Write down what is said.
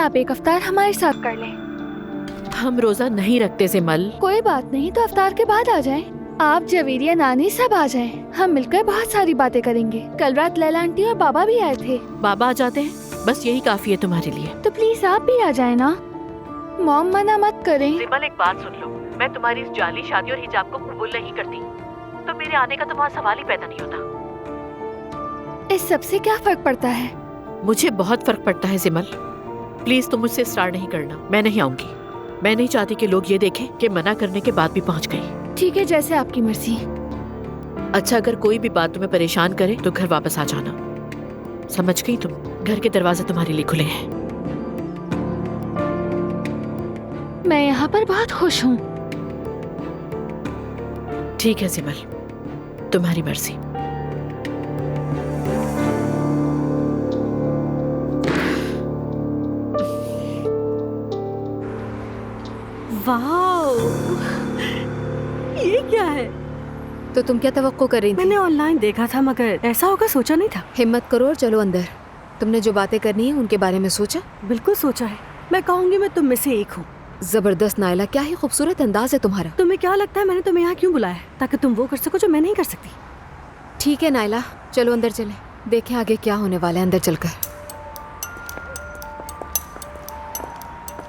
आप एक अफ्तार हमारे साथ कर लें। हम रोजा नहीं रखते सिमल। कोई बात नहीं, तो अफ्तार के बाद आ जाएं। आप, जवेरिया, नानी सब आ जाएं। हम मिलकर बहुत सारी बातें करेंगे। कल रात लैला आंटी और बाबा भी आए थे। बाबा आ जाते हैं, बस यही काफी है तुम्हारे लिए। तो प्लीज आप भी आ जाए ना। मॉम मना मत करें। सिमल एक बात सुन लो, मैं तुम्हारी इस जाली शादी और हिजाब को कबूल नहीं करती, तो मेरे आने का तो वहाँ सवाल ही पैदा नहीं होता। इस सब से क्या फर्क पड़ता है? मुझे बहुत फर्क पड़ता है सिमल। प्लीज तुम मुझसे स्टार्ट नहीं करना, मैं नहीं आऊंगी। मैं नहीं चाहती कि लोग ये देखें कि मना करने के बाद भी पहुंच गई। ठीक है, जैसे आपकी मर्जी। अच्छा, अगर कोई भी बात तुम्हें परेशान करे तो घर वापस आ जाना, समझ गई तुम? घर के दरवाजे तुम्हारे लिए खुले हैं। मैं यहाँ पर बहुत खुश हूँ। ठीक है सिमल, तुम्हारी मर्जी। वाओ, ये क्या है? तो तुम क्या तवक्को कर रही थी? मैंने ऑनलाइन देखा था, मगर ऐसा होगा सोचा नहीं था। हिम्मत करो और चलो अंदर। तुमने जो बातें करनी है उनके बारे में सोचा? बिल्कुल सोचा है। मैं कहूँगी मैं तुम में से एक हूँ। जबरदस्त नायला, क्या ही खूबसूरत अंदाज है तुम्हारा। तुम्हें क्या लगता है मैंने तुम्हें यहाँ क्यों बुलाया? ताकि तुम वो कर सको जो मैं नहीं कर सकती। ठीक है नायला, चलो अंदर चलें, देखें आगे क्या होने वाला है अंदर चलकर।